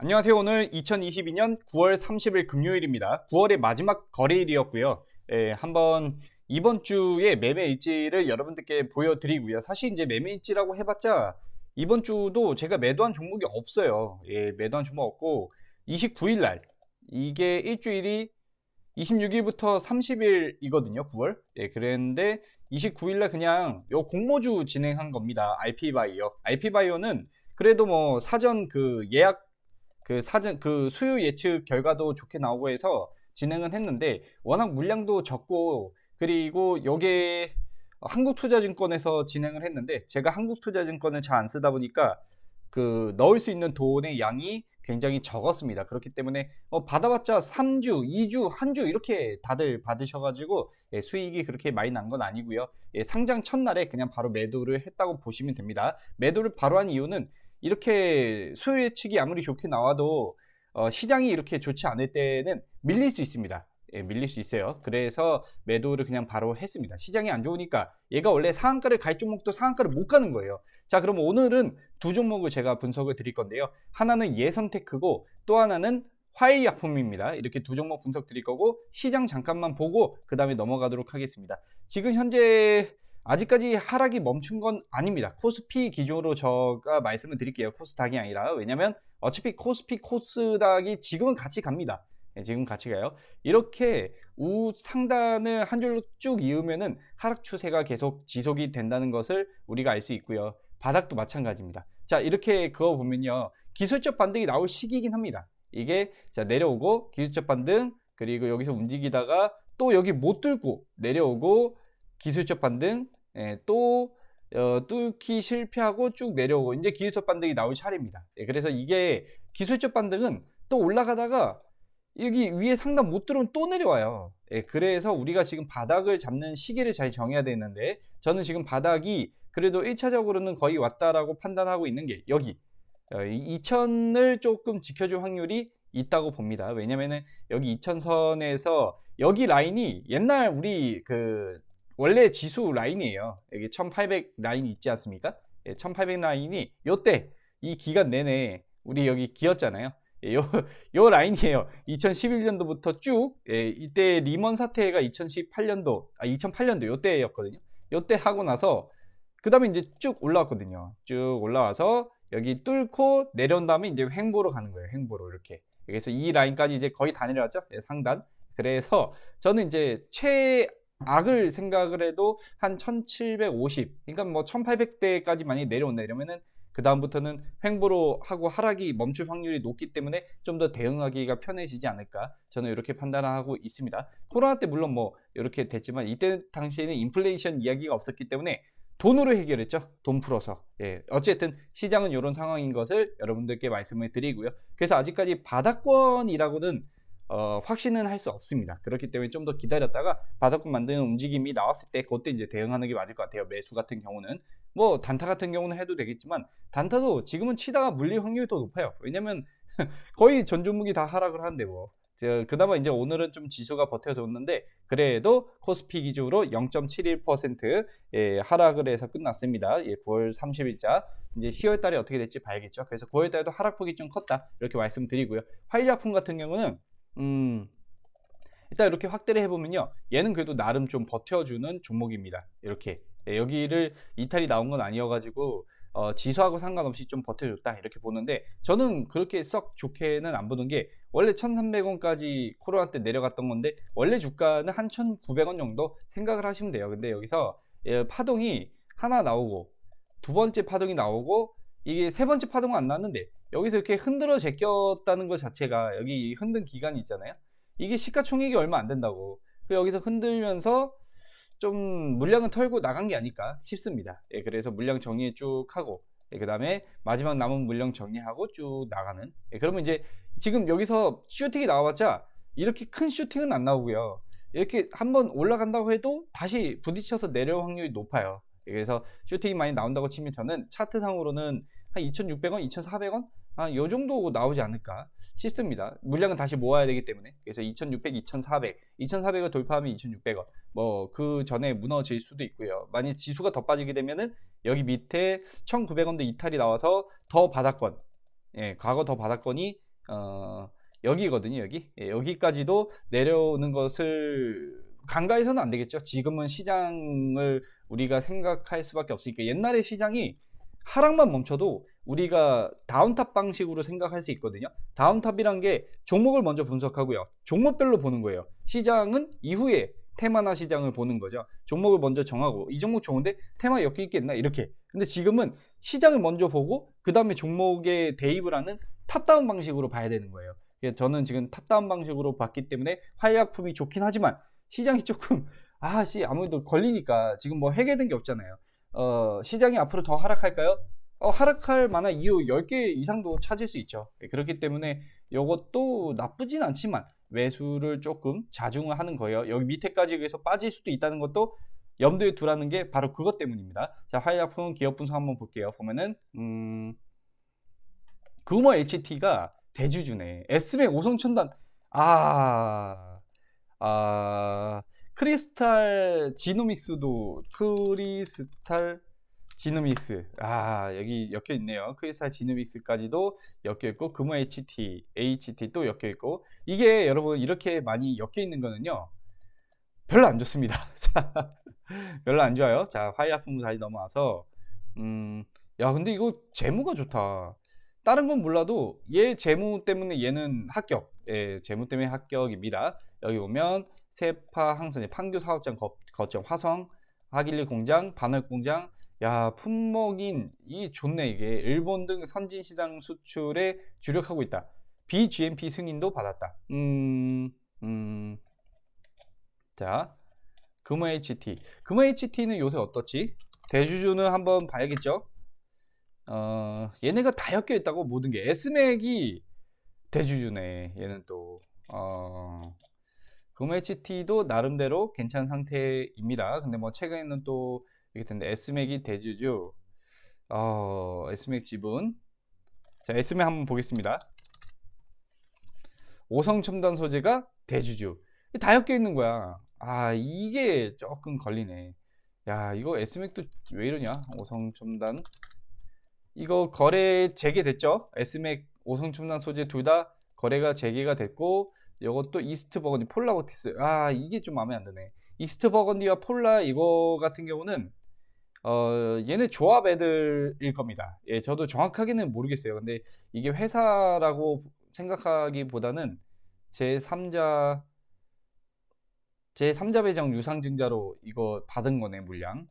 안녕하세요. 오늘 2022년 9월 30일 금요일입니다. 9월의 마지막 거래일이었고요. 한번 이번 주에 매매 일지를 여러분들께 보여드리고요. 사실 이제 매매 일지라고 해봤자 이번 주도 제가 매도한 종목이 없어요. 매도한 종목 없고 29일 날 이게 일주일이 26일부터 30일이거든요. 9월. 그랬는데 29일 날 그냥 요 공모주 진행한 겁니다. RP바이오. RP바이오는 그래도 뭐 사전 그 예약 사전 수요 예측 결과도 좋게 나오고 해서 진행은 했는데 워낙 물량도 적고 그리고 여기에 한국투자증권에서 진행을 했는데 제가 한국투자증권을 잘 안 쓰다 보니까 넣을 수 있는 돈의 양이 굉장히 적었습니다. 그렇기 때문에 받아봤자 3주, 2주, 한 주 이렇게 다들 받으셔가지고 수익이 그렇게 많이 난 건 아니고요. 상장 첫날에 그냥 바로 매도를 했다고 보시면 됩니다. 매도를 바로 한 이유는 이렇게 수요 예측이 아무리 좋게 나와도 시장이 이렇게 좋지 않을 때는 밀릴 수 있습니다. 밀릴 수 있어요. 그래서 매도를 그냥 바로 했습니다. 시장이 안 좋으니까 얘가 원래 상한가를 갈 종목도 상한가를 못 가는 거예요. 자, 그럼 오늘은 두 종목을 제가 분석을 드릴 건데요. 하나는 예선테크고 또 하나는 화해약품입니다. 이렇게 두 종목 분석 드릴 거고 시장 잠깐만 보고 그 다음에 넘어가도록 하겠습니다. 지금 현재 아직까지 하락이 멈춘 건 아닙니다. 코스피 기준으로 제가 말씀을 드릴게요. 코스닥이 아니라. 왜냐면 어차피 코스피 코스닥이 지금은 같이 갑니다. 지금 같이 가요. 이렇게 상단을 한 줄로 쭉 이으면은 하락 추세가 계속 지속이 된다는 것을 우리가 알 수 있고요. 바닥도 마찬가지입니다. 자, 이렇게 그거 보면요. 기술적 반등이 나올 시기이긴 합니다. 이게 자 내려오고 기술적 반등 그리고 여기서 움직이다가 또 여기 못 뚫고 내려오고 기술적 반등 또 뚫기 실패하고 쭉 내려오고 이제 기술적 반등이 나올 차례입니다. 그래서 이게 기술적 반등은 또 올라가다가 여기 위에 상단 못 들어오면 또 내려와요. 그래서 우리가 지금 바닥을 잡는 시기를 잘 정해야 되는데 저는 지금 바닥이 그래도 1차적으로는 거의 왔다라고 판단하고 있는 게 여기 2000을 조금 지켜줄 확률이 있다고 봅니다. 왜냐면은 여기 2000선에서 여기 라인이 옛날 우리 원래 지수 라인이에요. 여기 1800 라인이 있지 않습니까? 1800 라인이 요때 이 기간 내내 우리 여기 기었잖아요. 요 라인이에요. 2011년도부터 쭉 이때 리먼 사태가 2018년도 2008년도 요때였거든요. 요때 하고 나서 그 다음에 이제 쭉 올라왔거든요. 쭉 올라와서 여기 뚫고 내려온 다음에 이제 횡보로 가는 거예요. 횡보로 이렇게. 그래서 이 라인까지 이제 거의 다 내려왔죠. 상단. 그래서 저는 이제 최악을 생각을 해도 한 1750, 그러니까 뭐 1800대까지 많이 내려온다 이러면은 그 다음부터는 횡보로 하고 하락이 멈출 확률이 높기 때문에 좀 더 대응하기가 편해지지 않을까 저는 이렇게 판단하고 있습니다. 코로나 때 물론 뭐 이렇게 됐지만 이때 당시에는 인플레이션 이야기가 없었기 때문에 돈으로 해결했죠. 돈 풀어서. 어쨌든 시장은 이런 상황인 것을 여러분들께 말씀을 드리고요. 그래서 아직까지 바닥권이라고는 확신은 할 수 없습니다. 그렇기 때문에 좀 더 기다렸다가 바닥권 만드는 움직임이 나왔을 때 그때 이제 대응하는 게 맞을 것 같아요. 매수 같은 경우는 뭐 단타 같은 경우는 해도 되겠지만 단타도 지금은 치다가 물릴 확률이 더 높아요. 왜냐면 거의 전 종목이 다 하락을 하는데 뭐 그나마 이제 오늘은 좀 지수가 버텨줬는데 그래도 코스피 기준으로 0.71% 하락을 해서 끝났습니다. 9월 30일자 이제 10월 달에 어떻게 될지 봐야겠죠. 그래서 9월 달에도 하락폭이 좀 컸다 이렇게 말씀드리고요. 화일약품 같은 경우는 일단 이렇게 확대를 해보면요. 얘는 그래도 나름 좀 버텨주는 종목입니다. 이렇게 여기를 이탈이 나온 건 아니어가지고 지수하고 상관없이 좀 버텨줬다 이렇게 보는데 저는 그렇게 썩 좋게는 안 보는 게 원래 1300원까지 코로나 때 내려갔던 건데 원래 주가는 한 1900원 정도 생각을 하시면 돼요. 근데 여기서 파동이 하나 나오고 두 번째 파동이 나오고 이게 세 번째 파동은 안 나왔는데 여기서 이렇게 흔들어 제꼈다는 것 자체가 여기 흔든 기간이 있잖아요. 이게 시가총액이 얼마 안 된다고. 여기서 흔들면서 좀 물량은 털고 나간 게 아닐까 싶습니다. 그래서 물량 정리 쭉 하고 그 다음에 마지막 남은 물량 정리하고 쭉 나가는. 그러면 이제 지금 여기서 슈팅이 나와봤자 이렇게 큰 슈팅은 안 나오고요. 이렇게 한번 올라간다고 해도 다시 부딪혀서 내려올 확률이 높아요. 그래서 슈팅이 많이 나온다고 치면 저는 차트상으로는 한 2,600원, 2,400원? 요 정도 나오지 않을까 싶습니다. 물량은 다시 모아야 되기 때문에. 그래서 2,600, 2,400, 2,400을 돌파하면 2,600원. 뭐 그 전에 무너질 수도 있고요. 만약 지수가 더 빠지게 되면은 여기 밑에 1,900원대 이탈이 나와서 더 바닥권, 과거 더 바닥권이 여기거든요. 여기. 예, 여기까지도 내려오는 것을 간과해서는 안 되겠죠. 지금은 시장을 우리가 생각할 수밖에 없으니까. 옛날에 시장이 하락만 멈춰도 우리가 다운탑 방식으로 생각할 수 있거든요. 다운탑이란 게 종목을 먼저 분석하고요. 종목별로 보는 거예요. 시장은 이후에 테마나 시장을 보는 거죠. 종목을 먼저 정하고 이 종목 좋은데 테마 엮여 있겠나 이렇게. 근데 지금은 시장을 먼저 보고 그 다음에 종목에 대입을 하는 탑다운 방식으로 봐야 되는 거예요. 저는 지금 탑다운 방식으로 봤기 때문에 활약품이 좋긴 하지만 시장이 조금 아무래도 걸리니까 지금 뭐 해결된 게 없잖아요. 시장이 앞으로 더 하락할까요? 하락할 만한 이유 10개 이상도 찾을 수 있죠. 그렇기 때문에 이것도 나쁘진 않지만 매수를 조금 자중을 하는 거예요. 여기 밑에까지 해서 빠질 수도 있다는 것도 염두에 두라는 게 바로 그것 때문입니다. 자, 활약품 기업 분석 한번 볼게요. 보면은 금호 HT가 대주주네. S맥 5성천단. 크리스탈 지노믹스도 크리스탈 지노믹스. 여기 엮여 있네요. 크리스탈 지노믹스까지도 엮여 있고 금호 HT 또 엮여 있고 이게 여러분 이렇게 많이 엮여 있는 거는요. 별로 안 좋습니다. 별로 안 좋아요. 자, 화약품 다시 넘어와서 야, 근데 이거 재무가 좋다. 다른 건 몰라도 얘 재무 때문에 얘는 합격. 예, 재무 때문에 합격입니다. 여기 보면 세파 항선, 판교 사업장 거점 화성, 하길리 공장, 반월 공장. 야, 품목인 이 좋네. 이게 일본 등 선진 시장 수출에 주력하고 있다. BGMP 승인도 받았다. 자, 금호 HT. 금호 HT는 요새 어떻지? 대주주는 한번 봐야겠죠? 얘네가 다 엮여 있다고 모든 게. S맥이 대주주네. 얘는 또. 금호 HT도 나름대로 괜찮은 상태입니다. 근데 뭐 최근에는 또 이렇게 됐는데 S맥이 대주주. S맥 지분. 자, S맥 한번 보겠습니다. 오성첨단 소재가 대주주. 다 엮여 있는 거야. 이게 조금 걸리네. 야, 이거 S맥도 왜 이러냐? 오성첨단. 이거 거래 재개됐죠? S맥, 오성첨단 소재 둘 다 거래가 재개가 됐고, 이것도 이스트 버건디, 폴라보티스. 이게 좀 마음에 안 드네. 이스트 버건디와 폴라 이거 같은 경우는 얘네 조합 애들일 겁니다. 예, 저도 정확하게는 모르겠어요. 근데 이게 회사라고 생각하기보다는 제3자 배정 유상증자로 이거 받은 거네, 물량.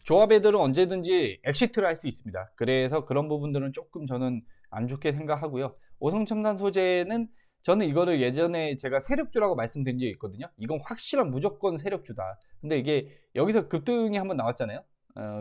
조합 애들은 언제든지 엑시트를 할 수 있습니다. 그래서 그런 부분들은 조금 저는 안 좋게 생각하고요. 오성첨단 소재는 저는 이거를 예전에 제가 세력주라고 말씀드린 적이 있거든요. 이건 확실한 무조건 세력주다. 근데 이게 여기서 급등이 한번 나왔잖아요.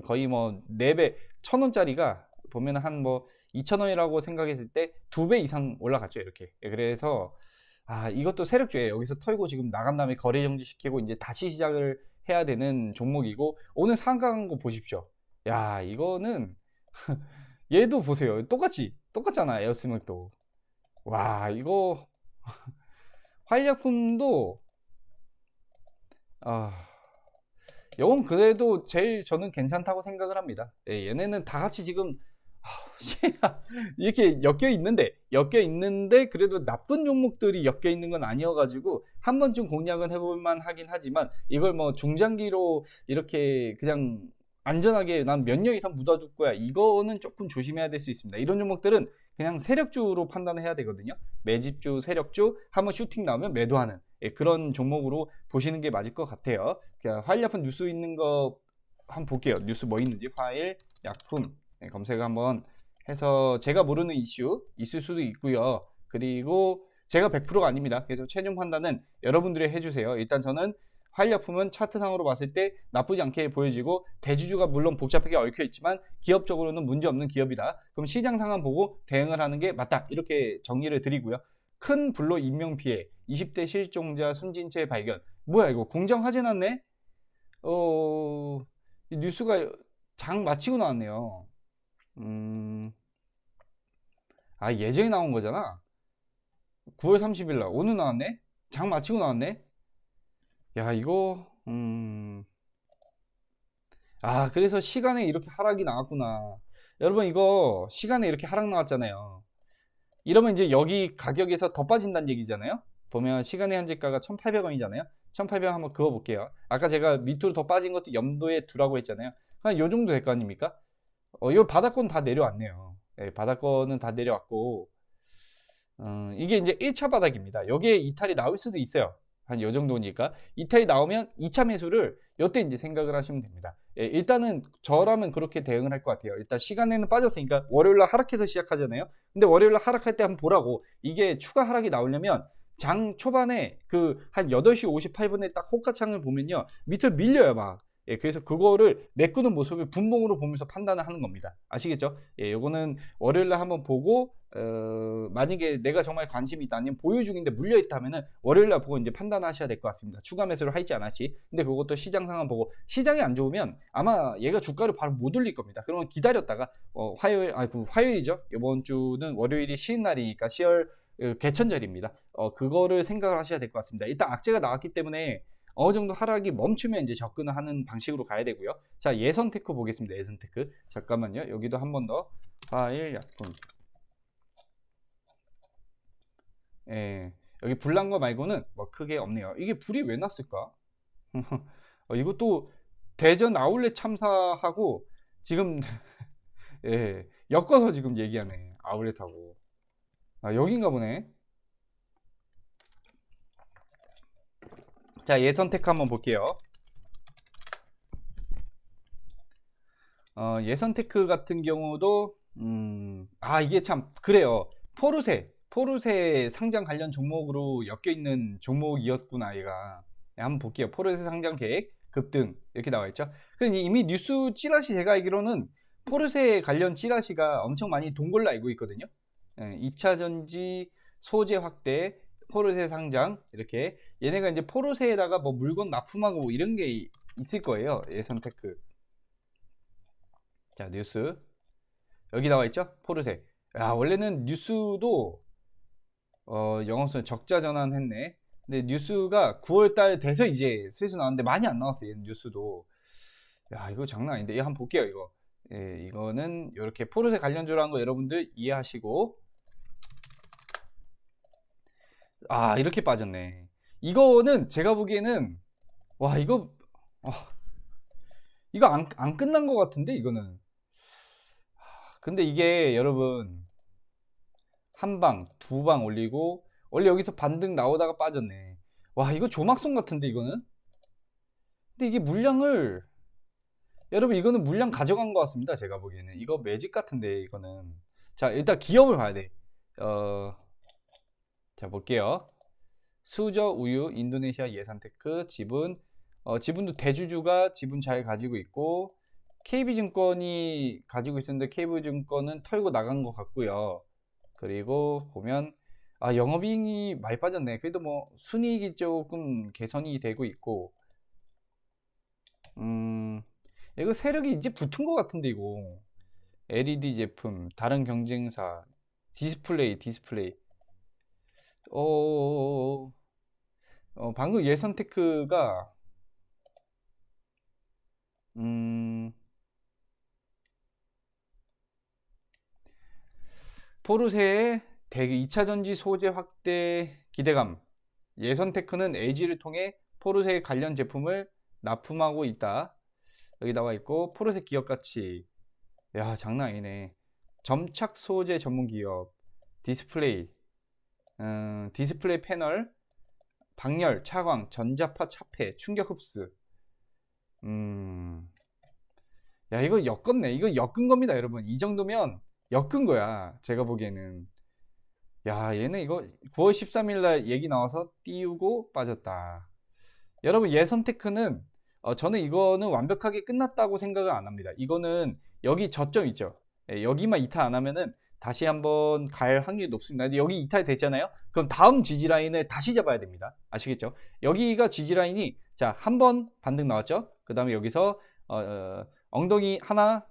거의 뭐 4배, 1,000원짜리가 보면 한 뭐 2,000원이라고 생각했을 때 2배 이상 올라갔죠. 이렇게. 이래서 이것도 세력주예요. 여기서 털고 지금 나간 다음에 거래 정지시키고 이제 다시 시작을 해야 되는 종목이고, 오늘 상강한 거 보십시오. 야, 이거는 얘도 보세요. 똑같잖아. 에어스맥도. 와, 이거 활약품도 이건 그래도 제일 저는 괜찮다고 생각을 합니다. 예, 얘네는 다 같이 지금 이렇게 엮여 있는데 그래도 나쁜 종목들이 엮여 있는 건 아니어가지고 한 번쯤 공략은 해볼 만 하긴 하지만, 이걸 뭐 중장기로 이렇게 그냥 안전하게 난 몇 년 이상 묻어줄 거야, 이거는 조금 조심해야 될 수 있습니다. 이런 종목들은 그냥 세력주로 판단해야 되거든요. 매집주, 세력주, 한번 슈팅 나오면 매도하는, 그런 종목으로 보시는 게 맞을 것 같아요. 화일약품 뉴스 있는 거 한번 볼게요. 뉴스 뭐 있는지. 화일약품 검색 한번 해서, 제가 모르는 이슈 있을 수도 있고요. 그리고 제가 100%가 아닙니다. 그래서 최종 판단은 여러분들이 해주세요. 일단 저는 화일약품은 차트상으로 봤을 때 나쁘지 않게 보여지고, 대주주가 물론 복잡하게 얽혀 있지만 기업적으로는 문제없는 기업이다. 그럼 시장 상황 보고 대응을 하는 게 맞다. 이렇게 정리를 드리고요. 큰 불로 인명피해, 20대 실종자 순진체 발견. 뭐야 이거, 공장 화재 났네? 이 뉴스가 장 마치고 나왔네요. 예정에 나온 거잖아. 9월 30일 날 오늘 나왔네. 장 마치고 나왔네. 야, 이거 그래서 시간에 이렇게 하락이 나왔구나. 여러분 이거 시간에 이렇게 하락 나왔잖아요. 이러면 이제 여기 가격에서 더 빠진다는 얘기잖아요. 보면 시간의 현재가가 1,800원이잖아요. 1,800원 한번 그어 볼게요. 아까 제가 밑으로 더 빠진 것도 염두에 두라고 했잖아요. 한 요 정도 될 거 아닙니까? 요 바닥권 다 내려왔네요. 예, 바닥권은 다 내려왔고, 이게 이제 1차 바닥입니다. 여기에 이탈이 나올 수도 있어요. 한 요 정도니까. 이탈이 나오면 2차 매수를 요때 이제 생각을 하시면 됩니다. 예, 일단은 저라면 그렇게 대응을 할 것 같아요. 일단 시간에는 빠졌으니까 월요일날 하락해서 시작하잖아요. 근데 월요일날 하락할 때 한번 보라고. 이게 추가 하락이 나오려면 장 초반에 그 한 8시 58분에 딱 호가창을 보면요. 밑으로 밀려요, 막. 예, 그래서 그거를 메꾸는 모습을 분봉으로 보면서 판단을 하는 겁니다. 아시겠죠? 예, 요거는 월요일날 한번 보고, 만약에 내가 정말 관심이 있다, 아니면 보유 중인데 물려 있다면은 월요일날 보고 이제 판단하셔야 될 것 같습니다. 추가 매수를 할지 안 할지. 근데 그것도 시장 상황 보고, 시장이 안 좋으면 아마 얘가 주가를 바로 못 올릴 겁니다. 그러면 기다렸다가, 화요일이죠. 이번 주는 월요일이 쉬는 날이니까 10월 개천절입니다. 그거를 생각을 하셔야 될 것 같습니다. 일단 악재가 나왔기 때문에 어느 정도 하락이 멈추면 이제 접근을 하는 방식으로 가야 되고요. 자, 예선테크 보겠습니다. 예선테크. 잠깐만요. 여기도 한 번 더. 파일 약분. 예. 여기 불난 거 말고는 뭐 크게 없네요. 이게 불이 왜 났을까? 이것도 대전 아울렛 참사하고 지금 예, 엮어서 지금 얘기하네. 아울렛하고. 아, 여긴가 보네. 자, 예선테크 한번 볼게요. 예선테크 같은 경우도 이게 참 그래요. 포르쉐 상장 관련 종목으로 엮여 있는 종목이었구나 얘가. 네, 한번 볼게요. 포르쉐 상장 계획 급등 이렇게 나와 있죠. 근데 이미 뉴스 찌라시 제가 알기로는 포르쉐 관련 찌라시가 엄청 많이 돈 걸로 알고 있거든요. 2차 전지 소재 확대, 포르쉐 상장 이렇게 얘네가 이제 포르쉐에다가 뭐 물건 납품하고 이런 게 있을 거예요. 예선테크. 자, 뉴스. 여기 나와 있죠? 포르쉐. 야, 원래는 뉴스도 영업선 적자 전환했네. 근데 뉴스가 9월달 돼서 이제 슬슬 나왔는데 많이 안 나왔어요. 얘는 뉴스도. 야, 이거 장난 아닌데. 이거 한번 볼게요, 이거. 예, 이거는 이렇게 포르쉐 관련주라는 거 여러분들 이해하시고. 아, 이렇게 빠졌네. 이거는 제가 보기에는 와, 어, 이거 안 끝난 것 같은데 이거는. 근데 이게 여러분 한 방, 두 방 올리고 원래 여기서 반등 나오다가 빠졌네. 와, 이거 조막송 같은데 이거는? 근데 이게 물량을 여러분 이거는 물량 가져간 것 같습니다. 제가 보기에는 이거 매직 같은데 이거는. 자, 일단 기업을 봐야 돼. 어, 자, 볼게요. 수저 우유 인도네시아 예산테크 지분. 지분도 대주주가 지분 잘 가지고 있고 KB증권이 가지고 있었는데 KB증권은 털고 나간 것 같고요. 그리고 보면 영업이익이 많이 빠졌네. 그래도 뭐 순이익이 조금 개선이 되고 있고, 이거 세력이 이제 붙은 것 같은데 이거. LED 제품, 다른 경쟁사, 디스플레이. 방금 예선테크가 포르쉐의 대기 2차 전지 소재 확대 기대감. 예선테크는 LG를 통해 포르쉐 관련 제품을 납품하고 있다. 여기 나와 있고 포르쉐 기업 가치. 야, 장난 아니네. 점착 소재 전문 기업. 디스플레이. 디스플레이 패널, 방열, 차광, 전자파 차폐, 충격 흡수. 야, 이거 엮었네. 이거 엮은 겁니다, 여러분. 이 정도면 엮은 거야. 제가 보기에는. 야, 얘는 이거 9월 13일 날 얘기 나와서 띄우고 빠졌다. 여러분, 예선테크는 저는 이거는 완벽하게 끝났다고 생각을 안 합니다. 이거는 여기 저점 있죠. 예, 여기만 이탈 안 하면은 다시 한번 갈 확률이 높습니다. 근데 여기 이탈 됐잖아요. 그럼 다음 지지라인을 다시 잡아야 됩니다. 아시겠죠? 여기가 지지라인이 자, 한 번 반등 나왔죠. 그 다음에 여기서 엉덩이 하나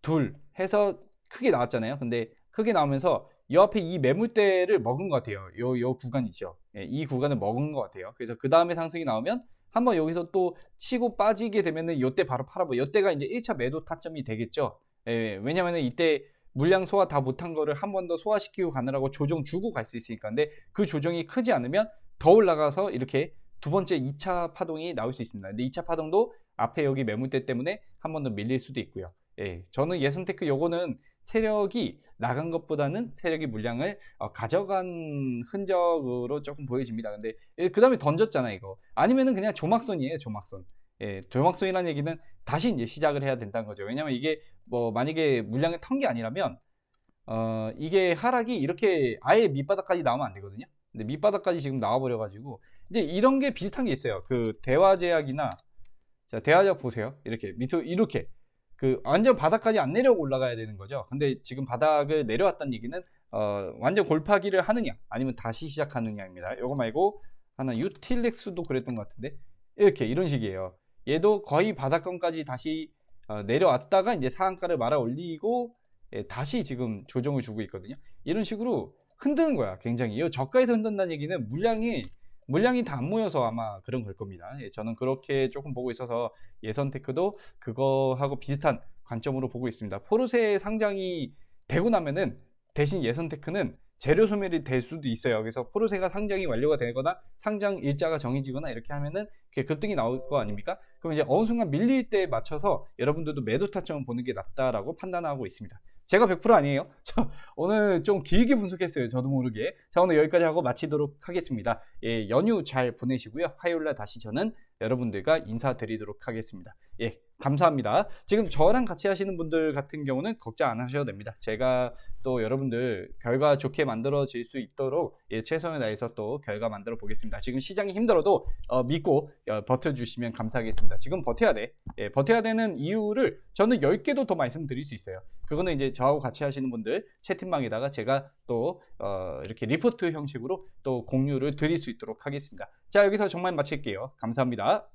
둘 해서 크게 나왔잖아요. 근데 크게 나오면서 이 앞에 이 매물대를 먹은 것 같아요. 요 구간 있죠. 예, 이 구간을 먹은 것 같아요. 그래서 그 다음에 상승이 나오면 한번 여기서 또 치고 빠지게 되면은 요때 바로 팔아보. 요때가 이제 1차 매도 타점이 되겠죠. 예, 왜냐면은 이때 물량 소화 다 못한 거를 한 번 더 소화시키고 가느라고 조정 주고 갈 수 있으니까. 근데 그 조정이 크지 않으면 더 올라가서 이렇게 두 번째 2차 파동이 나올 수 있습니다. 근데 2차 파동도 앞에 여기 매물대 때문에 한 번 더 밀릴 수도 있고요. 예, 저는 예선테크 요거는 세력이 나간 것보다는 세력이 물량을 가져간 흔적으로 조금 보여집니다. 근데 그 다음에 던졌잖아 이거. 아니면은 그냥 조막선이에요, 조막선. 예, 조막선이라는 얘기는 다시 이제 시작을 해야 된다는 거죠. 왜냐면 이게 뭐 만약에 물량을 턴 게 아니라면 이게 하락이 이렇게 아예 밑바닥까지 나오면 안 되거든요. 근데 밑바닥까지 지금 나와버려 가지고 이제 이런 게 비슷한 게 있어요. 그 대화제약이나, 자, 대화제약 보세요. 이렇게 밑으로 이렇게 그 완전 바닥까지 안 내려오고 올라가야 되는 거죠. 근데 지금 바닥을 내려왔다는 얘기는 완전 골파기를 하느냐 아니면 다시 시작하느냐입니다. 요거 말고 하나 유틸렉스도 그랬던 것 같은데 이렇게 이런 식이에요. 얘도 거의 바닥권까지 다시 내려왔다가 이제 상한가를 말아 올리고, 예, 다시 지금 조정을 주고 있거든요. 이런 식으로 흔드는 거야, 굉장히. 이 저가에서 흔든다는 얘기는 물량이 다 안 모여서 아마 그런 걸 겁니다. 예, 저는 그렇게 조금 보고 있어서 예선테크도 그거하고 비슷한 관점으로 보고 있습니다. 포르쉐 상장이 되고 나면은 대신 예선테크는 재료 소멸이 될 수도 있어요. 그래서 포르쉐가 상장이 완료가 되거나 상장 일자가 정해지거나 이렇게 하면은 급등이 나올 거 아닙니까? 그럼 이제 어느 순간 밀릴 때에 맞춰서 여러분들도 매도 타점을 보는 게 낫다라고 판단하고 있습니다. 제가 100% 아니에요. 오늘 좀 길게 분석했어요, 저도 모르게. 자, 오늘 여기까지 하고 마치도록 하겠습니다. 예, 연휴 잘 보내시고요. 화요일날 다시 저는 여러분들과 인사드리도록 하겠습니다. 예, 감사합니다. 지금 저랑 같이 하시는 분들 같은 경우는 걱정 안 하셔도 됩니다. 제가 또 여러분들 결과 좋게 만들어질 수 있도록, 예, 최선을 다해서 또 결과 만들어 보겠습니다. 지금 시장이 힘들어도 믿고 버텨주시면 감사하겠습니다. 지금 버텨야 돼. 예, 버텨야 되는 이유를 저는 10개도 더 말씀드릴 수 있어요. 그거는 이제 저하고 같이 하시는 분들 채팅방에다가 제가 또 이렇게 리포트 형식으로 또 공유를 드릴 수 있도록 하겠습니다. 자, 여기서 정말 마칠게요. 감사합니다.